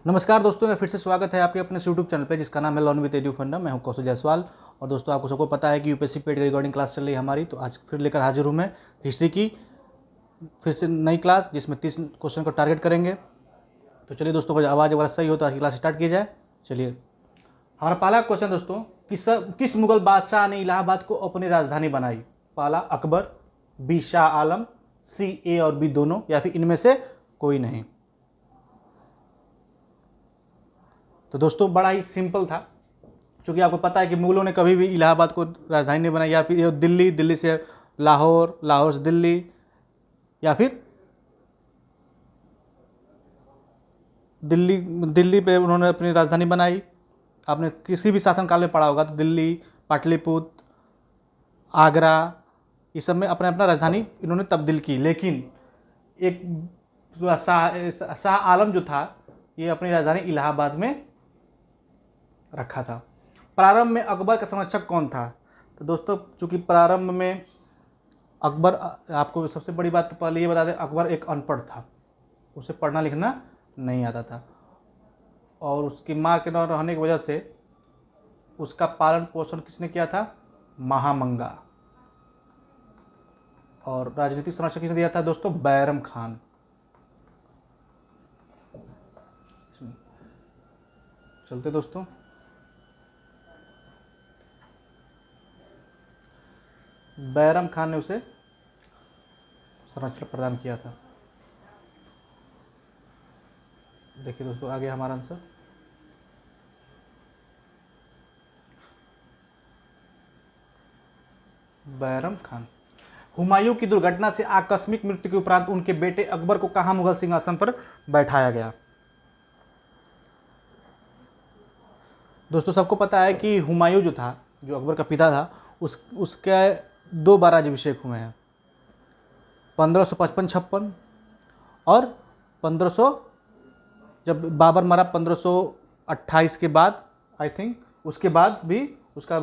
नमस्कार दोस्तों, मैं फिर से स्वागत है आपके अपने यूट्यूब चैनल पे जिसका नाम है लर्न विद एडू फंडा। मैं हूं कौशल जायसवाल। और दोस्तों, आपको सबको पता है कि यूपीएससी पेड की रिकॉर्डिंग क्लास चल रही है हमारी, तो आज फिर लेकर हाजिर हूं मैं हिस्ट्री की फिर से नई क्लास, जिसमें 30 क्वेश्चन को टारगेट करेंगे। तो चलिए दोस्तों, को आवाज़ वगैरह सही हो तो आज की क्लास स्टार्ट की जाए। चलिए, हमारा पहला क्वेश्चन दोस्तों, किस मुगल बादशाह ने इलाहाबाद को अपनी राजधानी बनाई? पहला अकबर, बी शाह आलम, सी ए और बी दोनों, या फिर इनमें से कोई नहीं। तो दोस्तों, बड़ा ही सिंपल था, क्योंकि आपको पता है कि मुगलों ने कभी भी इलाहाबाद को राजधानी नहीं बनाई, या फिर ये दिल्ली, दिल्ली से लाहौर, लाहौर से दिल्ली, या फिर दिल्ली दिल्ली पे उन्होंने अपनी राजधानी बनाई। आपने किसी भी शासनकाल में पढ़ा होगा तो दिल्ली, पाटलिपुत्र, आगरा, इस सब में अपना अपना राजधानी इन्होंने तब्दील की। लेकिन एक शाह आलम जो था, ये अपनी राजधानी इलाहाबाद में रखा था। प्रारंभ में अकबर का संरक्षक कौन था? तो दोस्तों, चूंकि प्रारंभ में अकबर, आपको सबसे बड़ी बात तो पहले ये बता दें, अकबर एक अनपढ़ था, उसे पढ़ना लिखना नहीं आता था, और उसकी माँ के न रहने की वजह से उसका पालन पोषण किसने किया था? महामंगा। और राजनीतिक संरक्षक किसने दिया था दोस्तों? बैरम खान। चलते दोस्तों, बैरम खान ने उसे संरक्षण प्रदान किया था। देखिए दोस्तों, आगे हमारा आंसर बैरम खान। हुमायूं की दुर्घटना से आकस्मिक मृत्यु के उपरांत उनके बेटे अकबर को कहां मुगल सिंहासन पर बैठाया गया? दोस्तों, सबको पता है कि हुमायूं जो था, जो अकबर का पिता था, उसके 2 बार राज्याभिषेक हुए हैं, 1555-56 और 1500, जब बाबर मरा 1528 के बाद, आई थिंक, उसके बाद भी उसका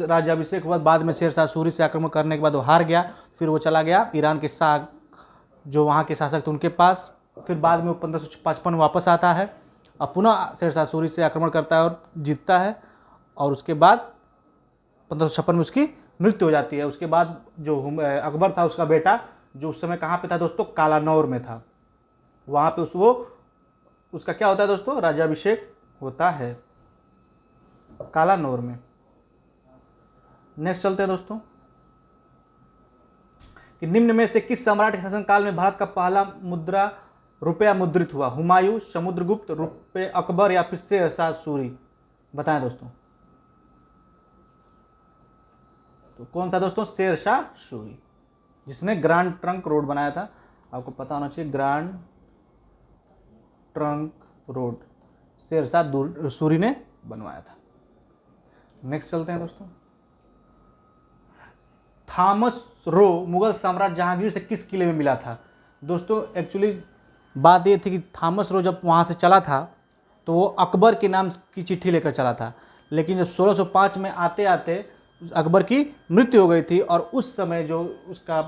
राज्याभिषेक हुआ। बाद में शेरशाह सूरी से आक्रमण करने के बाद वो हार गया, फिर वो चला गया ईरान के शाह, जो वहाँ के शासक थे, उनके पास। फिर बाद में वो 1555 वापस आता है, अब पुनः शेरशाह सूरी से आक्रमण करता है और जीतता है, और उसके बाद 1556 में उसकी मृत्यु हो जाती है। उसके बाद जो अकबर था, उसका बेटा, जो उस समय कहाँ पे था दोस्तों? कालानौर में था। वहाँ पे उसका क्या होता है दोस्तों? राज्याभिषेक होता है कालानौर में। नेक्स्ट चलते हैं दोस्तों, कि निम्न में से किस सम्राट के शासनकाल में भारत का पहला रुपया मुद्रित हुआ? हुमायूं, समुद्रगुप्त, रुपये अकबर, या फिर शेरशाह सूरी? बताएं दोस्तों। तो कौन था दोस्तों? शेरशाह सूरी, जिसने ग्रांड ट्रंक रोड बनाया था। आपको पता होना चाहिए, Grand Trunk Road Sher Shah Suri ने बनवाया था। नेक्स्ट चलते हैं दोस्तों, थॉमस रो मुगल सम्राट जहांगीर से किस किले में मिला था? दोस्तों, एक्चुअली बात ये थी कि थॉमस रो जब वहाँ से चला था, तो वो अकबर के नाम की चिट्ठी लेकर चला था, लेकिन जब 1605 में आते आते अकबर की मृत्यु हो गई थी, और उस समय जो उसका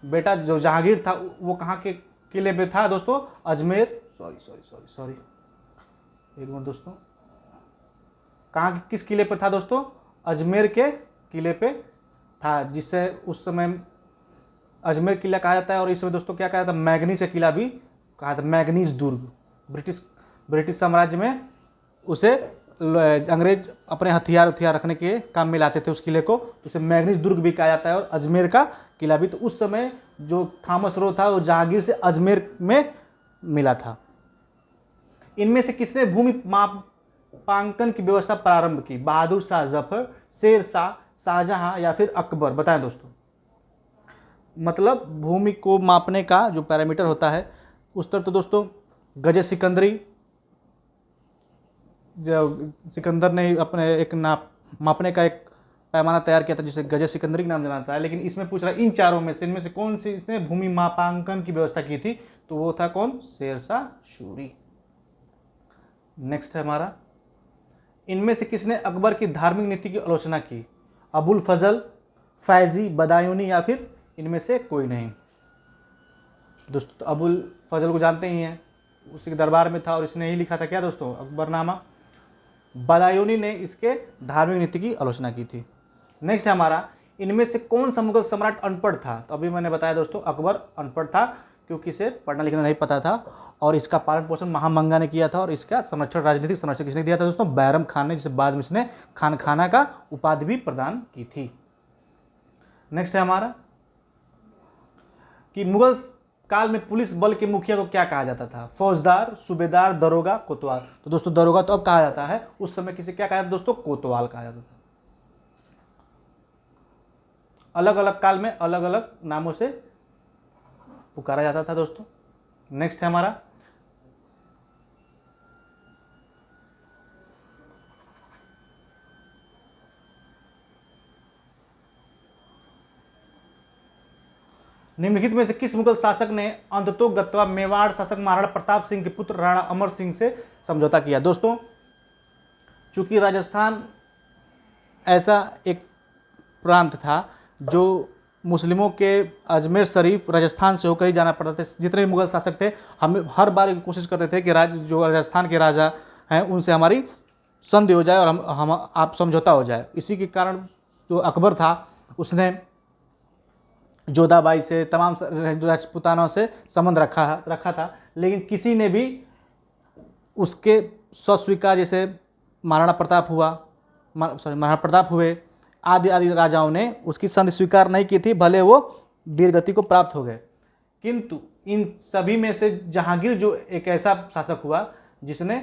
बेटा जो जहांगीर था, वो कहाँ के किले पे था दोस्तों? अजमेर, सॉरी एक मिनट दोस्तों, कहाँ, किस किले पे था दोस्तों? अजमेर के किले पे था, जिससे उस समय अजमेर किला कहा जाता है। और इस समय दोस्तों क्या कहा जाता है? मैग्नीज का किला भी कहा था, मैग्नीज दुर्ग। ब्रिटिश साम्राज्य में उसे अंग्रेज अपने हथियार रखने के काम में लाते थे उस किले को, तो उसे मैग्नीज दुर्ग भी कहा जाता है, और अजमेर का किला भी। तो उस समय जो थॉमस रो था, वो जहांगीर से अजमेर में मिला था। इनमें से किसने भूमि मापांकन की व्यवस्था प्रारंभ की? बहादुर शाह जफर, शेर शाह, शाहजहां, या फिर अकबर? बताएं दोस्तों। मतलब भूमि को मापने का जो पैरामीटर होता है, उस तरह तो दोस्तों गजे सिकंदरी, जो सिकंदर ने अपने एक मापने का एक पैमाना तैयार किया था, जिसे गजे सिकंदरी के नाम जाना जाता है। लेकिन इसमें पूछ रहा है, इन चारों में से, इनमें से कौन सी इसने भूमि मापांकन की व्यवस्था की थी? तो वो था कौन? शेरशाह सूरी। नेक्स्ट है हमारा, इनमें से किसने अकबर की धार्मिक नीति की आलोचना की? अबुल फजल, फैजी, बदायूनी, या फिर इनमें से कोई नहीं? दोस्तों, अबुल फजल को जानते ही हैं, उसी के दरबार में था और इसने ही लिखा था क्या दोस्तों, अकबरनामा। बदायूनी ने इसके धार्मिक नीति की आलोचना की थी। नेक्स्ट है हमारा, इनमें से कौन सा मुगल सम्राट अनपढ़ था? तो अभी मैंने बताया दोस्तों, अकबर अनपढ़ था क्योंकि इसे पढ़ना लिखना नहीं पता था और इसका पालन पोषण महामंगा ने किया था और इसका संरक्षण, राजनीतिक संरक्षण किसने दिया था दोस्तों? बैरम खान ने, जिसे बाद में इसने खान खाना का उपाधि भी प्रदान की थी। नेक्स्ट है हमारा कि मुगल काल में पुलिस बल के मुखिया को क्या कहा जाता था? फौजदार, सूबेदार, दरोगा, कोतवाल। तो दोस्तों दरोगा तो अब कहा जाता है, उस समय किसे क्या कहा जाता दोस्तों? कोतवाल कहा जाता था। अलग अलग काल में अलग अलग नामों से पुकारा जाता था दोस्तों। नेक्स्ट है हमारा, निम्नलिखित में से किस मुगल शासक ने अंततोगत्वा मेवाड़ शासक महाराणा प्रताप सिंह के पुत्र राणा अमर सिंह से समझौता किया? दोस्तों चूंकि राजस्थान ऐसा एक प्रांत था जो मुस्लिमों के अजमेर शरीफ राजस्थान से होकर ही जाना पड़ता था। जितने भी मुगल शासक थे, हम हर बार कोशिश करते थे कि जो राजस्थान के राजा हैं उनसे हमारी संधि हो जाए और हम आप समझौता हो जाए। इसी के कारण जो अकबर था उसने जोधाबाई से, तमाम राजपूतानों से संबंध रखा था, लेकिन किसी ने भी उसके स्वीकार, जैसे महाराणा प्रताप हुए, आदि राजाओं ने उसकी संधि स्वीकार नहीं की थी, भले वो वीरगति को प्राप्त हो गए। किंतु इन सभी में से जहांगीर जो एक ऐसा शासक हुआ जिसने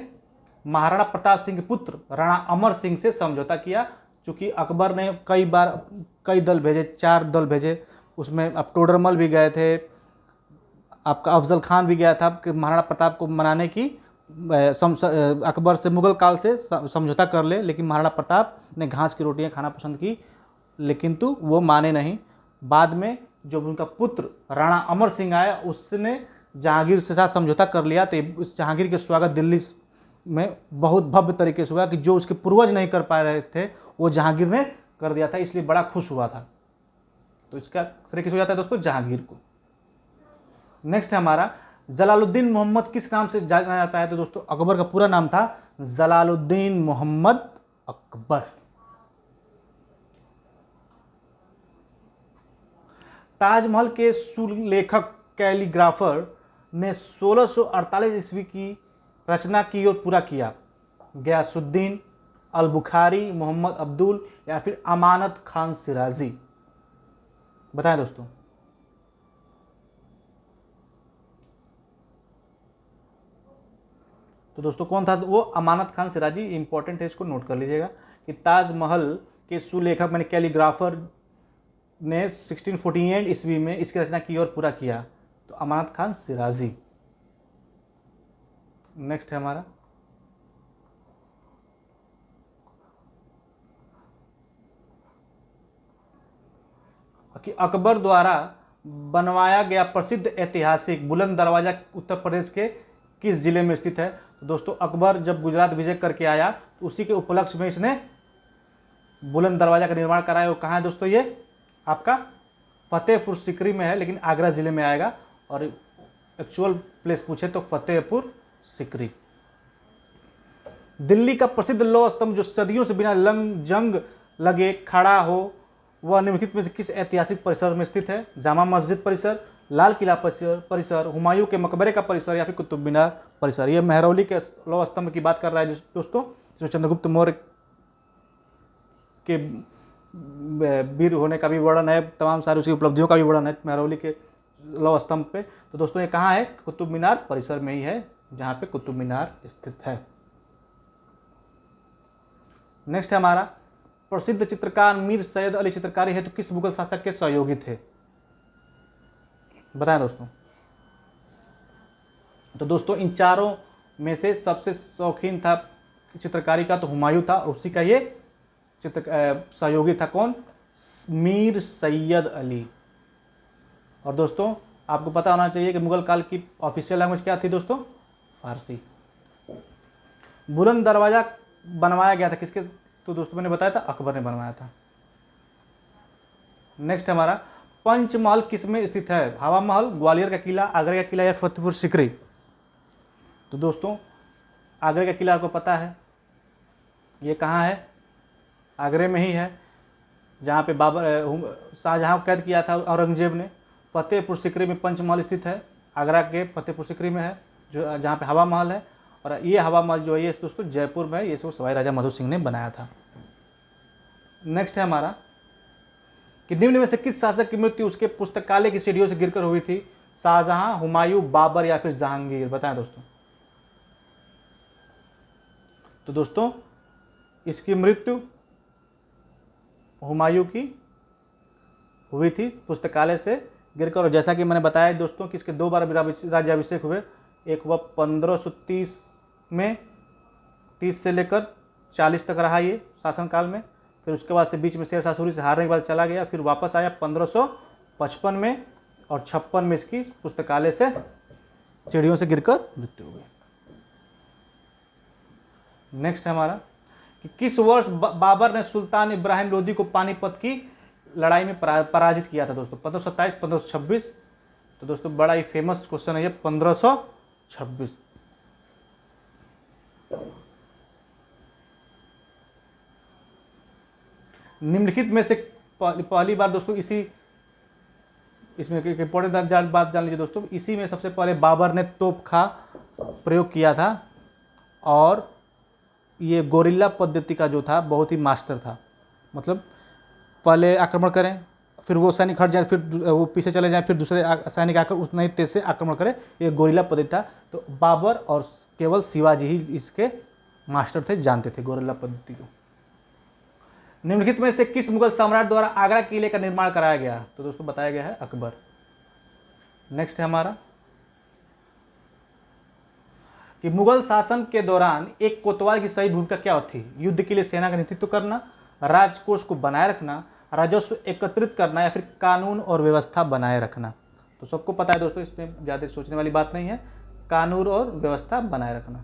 महाराणा प्रताप सिंह के पुत्र राणा अमर सिंह से समझौता किया। चूँकि अकबर ने कई दल भेजे, 4 दल भेजे, उसमें अब टोडरमल भी गए थे, आपका अफजल खान भी गया था कि महाराणा प्रताप को मनाने की अकबर से मुगल काल से समझौता कर ले, लेकिन महाराणा प्रताप ने घास की रोटियां खाना पसंद की, लेकिन वो माने नहीं। बाद में जब उनका पुत्र राणा अमर सिंह आया, उसने जहांगीर से साथ समझौता कर लिया, तो उस जहांगीर के स्वागत दिल्ली में बहुत भव्य तरीके से हुआ कि जो उसके पूर्वज नहीं कर पा रहे थे वो जहांगीर ने कर दिया था, इसलिए बड़ा खुश हुआ था। तो इसका श्रेय किस हो जाता है दोस्तों? जहांगीर को। नेक्स्ट है हमारा, जलालुद्दीन मोहम्मद किस नाम से जाना जाता है? तो दोस्तों अकबर का पूरा नाम था जलालुद्दीन मोहम्मद अकबर। ताजमहल के सुलेखक कैलीग्राफर ने 1648 ईस्वी की रचना की और पूरा किया? गयासुद्दीन, अल बुखारी, मोहम्मद अब्दुल या फिर अमानत खान सिराजी? बताएं दोस्तों। तो दोस्तों कौन था वो? अमानत खान सिराजी। इंपॉर्टेंट है, इसको नोट कर लीजिएगा कि ताजमहल के सुलेखक मैंने कैलीग्राफर ने 1648 ईस्वी में इसकी रचना की और पूरा किया, तो अमानत खान सिराजी। नेक्स्ट है हमारा, कि अकबर द्वारा बनवाया गया प्रसिद्ध ऐतिहासिक बुलंद दरवाजा उत्तर प्रदेश के किस जिले में स्थित है? तो दोस्तों अकबर जब गुजरात विजय करके आया तो उसी के उपलक्ष्य में इसने बुलंद दरवाजा का निर्माण कराया। वो कहाँ है दोस्तों? ये आपका फतेहपुर सिकरी में है, लेकिन आगरा जिले में आएगा, और एक्चुअल प्लेस पूछे तो फतेहपुर सिकरी। दिल्ली का प्रसिद्ध लौह स्तंभ जो सदियों से बिना जंग लगे खड़ा हो, वह निम्नलिखित में से किस ऐतिहासिक परिसर में स्थित है? जामा मस्जिद परिसर, लाल किला परिसर, हुमायूं के मकबरे का परिसर या फिर कुतुब मीनार परिसर? यह मेहरौली के लौह स्तंभ की बात कर रहा है दोस्तों, जिसमें चंद्रगुप्त मौर्य के वीर होने का भी वर्णन है, तमाम सारी उसकी उपलब्धियों का भी वर्णन है मेहरौली के लौह स्तंभ पे। तो दोस्तों ये कहाँ है? कुतुब मीनार परिसर में ही है, जहाँ पे कुतुब मीनार स्थित है। नेक्स्ट है हमारा, प्रसिद्ध चित्रकार मीर सैयद अली चित्रकारी हेतु किस मुगल शासक के सहयोगी थे? बताएं दोस्तों। तो दोस्तों इन चारों में से सबसे शौकीन था चित्रकारी का तो हुमायूं था, और उसी का ये सहयोगी था कौन? मीर सैयद अली। और दोस्तों आपको पता होना चाहिए कि मुगल काल की ऑफिशियल लैंग्वेज क्या थी दोस्तों? फारसी। बुलंद दरवाजा बनवाया गया था किसके? तो दोस्तों मैंने बताया था अकबर ने बनवाया था। नेक्स्ट हमारा, पंचमहल किस में स्थित है? हवा महल, ग्वालियर का किला, आगरा का किला या फतेहपुर सिकरी? तो दोस्तों आगरे का किला आपको पता है, ये कहाँ है? आगरे में ही है, जहाँ पे शाहजहाँ को कैद किया था औरंगजेब ने। फतेहपुर सिकरी में पंचमहल स्थित है, आगरा के फतेहपुर सिकरी में है, जो जहाँ पे हवा महल है। और ये हवा महल जो है ये दोस्तों जयपुर में है, ये सवाई राजा मधु सिंह ने बनाया था। नेक्स्ट है हमारा कि निम्न में से किस शासक की मृत्यु उसके पुस्तकालय की सीढ़ियों से गिरकर हुई थी? शाहजहां, हुमायूं, बाबर या फिर जहांगीर? बताएं दोस्तों। तो दोस्तों इसकी मृत्यु हुमायूं की हुई थी पुस्तकालय से गिरकर। और जैसा कि मैंने बताया दोस्तों कि इसके 2 बार राज्याभिषेक हुए। एक हुआ 1530 में, 30 से लेकर 40 तक रहा ये शासनकाल में। फिर उसके बाद से बीच में शेरशाह सूरी से हारने के बाद चला गया, फिर वापस आया 1555 में, और 56 में इसकी पुस्तकालय से सीढ़ियों से गिरकर मृत्यु हो गई। नेक्स्ट है हमारा कि किस वर्ष बाबर ने सुल्तान इब्राहिम लोदी को पानीपत की लड़ाई में पराजित किया था दोस्तों? 1527, 1526? तो दोस्तों बड़ा ही फेमस क्वेश्चन है ये, 1526। निम्नलिखित में से पहली बार दोस्तों इसमें एक इंपॉर्टेंट बात जान लीजिए दोस्तों, इसी में सबसे पहले बाबर ने तोपखा प्रयोग किया था, और ये गोरिल्ला पद्धति का जो था बहुत ही मास्टर था। मतलब पहले आक्रमण करें, फिर वो सैनिक हट जाए, फिर वो पीछे चले जाएं, फिर दूसरे सैनिक आकर उतना ही तेज से आक्रमण करें, ये गोरिल्ला पद्धति था। तो बाबर और केवल शिवाजी ही इसके मास्टर थे, जानते थे गोरिल्ला पद्धति को। निम्नलिखित में से किस मुगल सम्राट द्वारा आगरा किले का निर्माण कराया गया? तो दोस्तों बताया गया है अकबर। नेक्स्ट है हमारा कि मुगल शासन के दौरान एक कोतवाल की सही भूमिका क्या थी? युद्ध के लिए सेना का नेतृत्व करना, राजकोष को बनाए रखना, राजस्व एकत्रित करना, या फिर कानून और व्यवस्था बनाए रखना? तो सबको पता है दोस्तों, इसमें ज़्यादा सोचने वाली बात नहीं है, कानून और व्यवस्था बनाए रखना।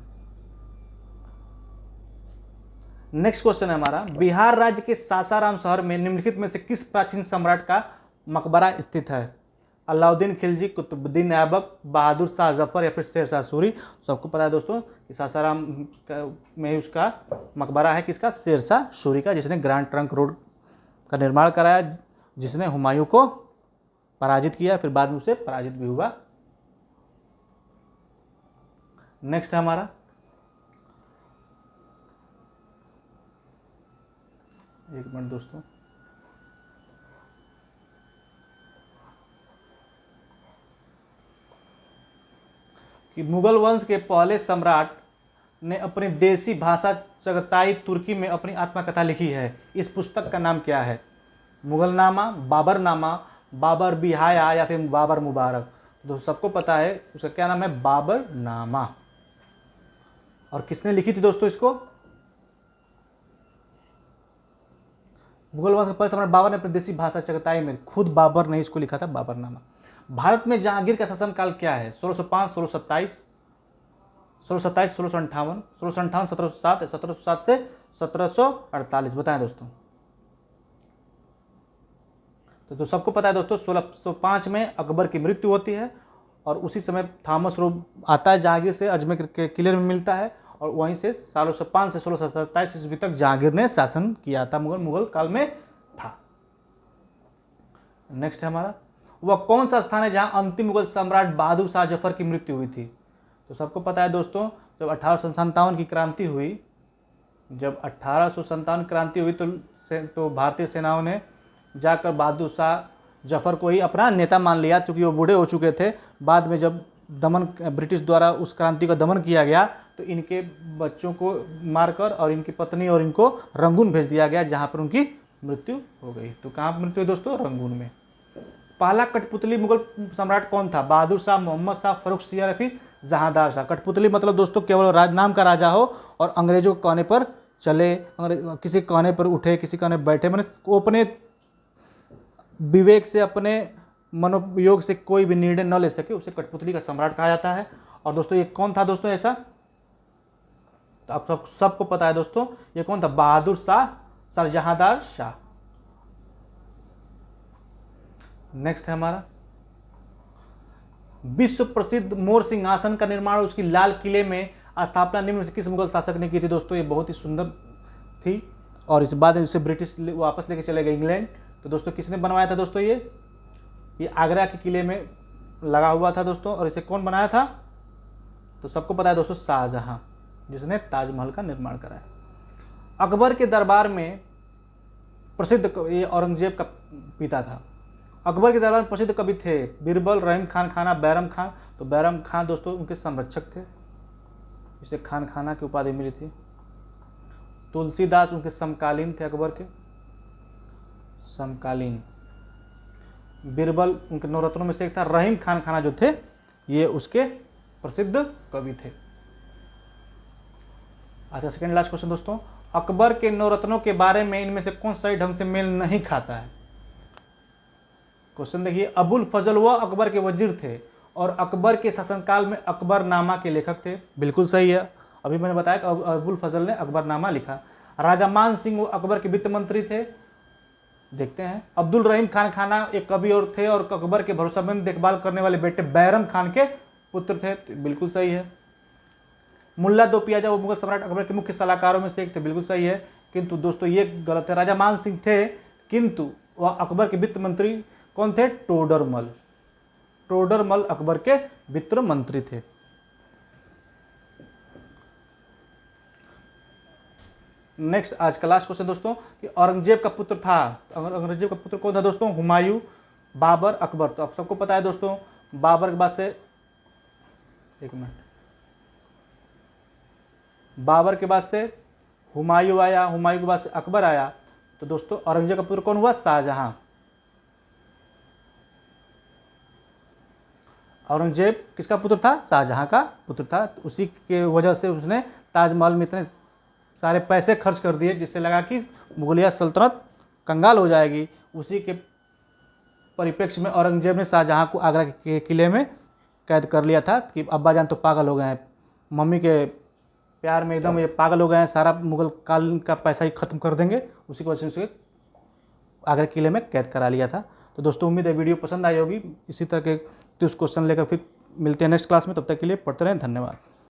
नेक्स्ट क्वेश्चन है हमारा, बिहार राज्य के सासाराम शहर में निम्नलिखित में से किस प्राचीन सम्राट का मकबरा स्थित है? अलाउद्दीन खिलजी, कुतुबुद्दीन ऐबक, बहादुर शाह जफर, या फिर शेरशाह सूरी? सबको पता है दोस्तों कि सासाराम में उसका मकबरा है, किसका? शेरशाह सूरी का, जिसने ग्रैंड ट्रंक रोड का निर्माण कराया, जिसने हुमायूं को पराजित किया, फिर बाद में उसे पराजित भी हुआ। नेक्स्ट है हमारा एक मिनट दोस्तों, कि मुगल वंश के पहले सम्राट ने अपनी देसी भाषा चगताई तुर्की में अपनी आत्मकथा लिखी है। इस पुस्तक का नाम क्या है? मुगलनामा, बाबरनामा, बाबर बिहाया, या फिर बाबर मुबारक? दोस्तों सबको पता है उसका क्या नाम है, बाबरनामा। और किसने लिखी थी दोस्तों इसको? मुगल वंश के पहले सम्राट बाबर ने अपनी देसी भाषा चगताई में, खुद बाबर ने इसको लिखा था, बाबरनामा। भारत में जहांगीर का शासनकाल क्या है? 1605, 1627, 1627, 1658, 1658, 1707, 1707 से 1748? बताएं दोस्तों। तो सबको पता है दोस्तों 1605 में अकबर की मृत्यु होती है, और उसी समय थॉमस रो आता है जहांगीर से, अजमेर के किले में मिलता है, और वहीं से 1605 से 1627 ईस्वी तक जहांगीर ने शासन किया था, मुगल काल में था। नेक्स्ट है हमारा, वह कौन सा स्थान है जहां अंतिम मुगल सम्राट बहादुर शाह जफर की मृत्यु हुई थी? तो सबको पता है दोस्तों, जब 1857 की क्रांति हुई, जब 1857 क्रांति हुई तो भारतीय सेनाओं ने जाकर बहादुर शाह जफर को ही अपना नेता मान लिया, क्योंकि वो बूढ़े हो चुके थे। बाद में जब ब्रिटिश द्वारा उस क्रांति का दमन किया गया, तो इनके बच्चों को मारकर और इनकी पत्नी और इनको रंगून भेज दिया गया, जहाँ पर उनकी मृत्यु हो गई। तो कहाँ पर मृत्यु हुई दोस्तों? रंगून में। पहला कठपुतली मुगल सम्राट कौन था? बहादुर शाह, मोहम्मद शाह, फर्रुख सिंह, या फिर जहांदार शाह? कठपुतली मतलब दोस्तों केवल नाम का राजा हो और अंग्रेजों के कहने पर चले, किसी कहने पर उठे, किसी कहने बैठे, मैंने वो अपने विवेक से, अपने मनोयोग से कोई भी निर्णय न ले सके, उसे कठपुतली का सम्राट कहा जाता है। और दोस्तों ये कौन था दोस्तों ऐसा? तो आप सबको पता है दोस्तों, ये कौन था? बहादुर शाह, शाहजहां शाह। नेक्स्ट है हमारा विश्व प्रसिद्ध मोर सिंहासन का निर्माण उसकी लाल किले में स्थापना निम्न में से किस मुगल शासक ने की थी? दोस्तों ये बहुत ही सुंदर थी और इस बाद इसे ब्रिटिश वापस लेके चले गए इंग्लैंड। तो दोस्तों किसने बनवाया था दोस्तों? ये आगरा के किले में लगा हुआ था दोस्तों। और इसे कौन बनाया था? तो सबको पता है दोस्तों, शाहजहां, जिसने ताजमहल का निर्माण कराया। अकबर के दरबार में प्रसिद्ध, ये औरंगजेब का पिता था। अकबर के दरबार में प्रसिद्ध कवि थे बीरबल, रहीम खान खाना, बैरम खान। तो बैरम खान दोस्तों उनके संरक्षक थे, इसे खान खाना की उपाधि मिली थी। तुलसीदास उनके समकालीन थे, अकबर के समकालीन। बीरबल उनके नवरत्नों में से एक था। रहीम खान खाना जो थे ये उसके प्रसिद्ध कवि थे। अच्छा, सेकंड लास्ट क्वेश्चन दोस्तों, अकबर के नवरत्नों के बारे में इनमें से कौन सा ढंग से मेल नहीं खाता है? क्वेश्चन देखिए, अबुल फजल वह अकबर के वजीर थे और अकबर के शासनकाल में अकबरनामा के लेखक थे। बिल्कुल सही है, अभी मैंने बताया कि अबुल फजल ने अकबरनामा लिखा। राजा मान सिंह वो अकबर के वित्त मंत्री थे। देखते हैं, अब्दुल रहीम खान खाना एक कवि और थे और अकबर के भरोसेमंद देखभाल करने वाले बेटे बैरम खान के पुत्र थे। तो बिल्कुल सही है। मुल्ला दो पियाजा वो मुगल सम्राट अकबर के मुख्य सलाहकारों में से एक थे। बिल्कुल सही है, किंतु दोस्तों ये गलत है। राजा मान सिंह थे किंतु वह अकबर के वित्त मंत्री कौन थे? टोडरमल। टोडरमल अकबर के वित्त मंत्री थे। नेक्स्ट आज का लास्ट क्वेश्चन दोस्तों, कि औरंगजेब का पुत्र था, औरंगजेब का पुत्र कौन था दोस्तों? हुमायूं, बाबर, अकबर। तो आप सबको पता है दोस्तों, बाबर के बाद से, एक मिनट, बाबर के बाद से हुमायूं आया, हुमायूं के बाद से अकबर आया। तो दोस्तों औरंगजेब का पुत्र कौन हुआ? शाहजहां। औरंगजेब किसका पुत्र था? शाहजहां का पुत्र था। तो उसी के वजह से उसने ताजमहल में इतने सारे पैसे खर्च कर दिए जिससे लगा कि मुगलिया सल्तनत कंगाल हो जाएगी। उसी के परिप्रेक्ष्य में औरंगजेब ने शाहजहां को आगरा के किले में कैद कर लिया था कि अब्बाजान तो पागल हो गए हैं, मम्मी के प्यार में एकदम ये पागल हो गए हैं, सारा मुगल काल का पैसा ही खत्म कर देंगे। उसी की वजह से उसे आगरा किले में कैद करा लिया था। तो दोस्तों उम्मीद है वीडियो पसंद आई होगी। इसी तरह के 30 क्वेश्चन लेकर फिर मिलते हैं नेक्स्ट क्लास में। तब तक के लिए पढ़ते रहें। धन्यवाद।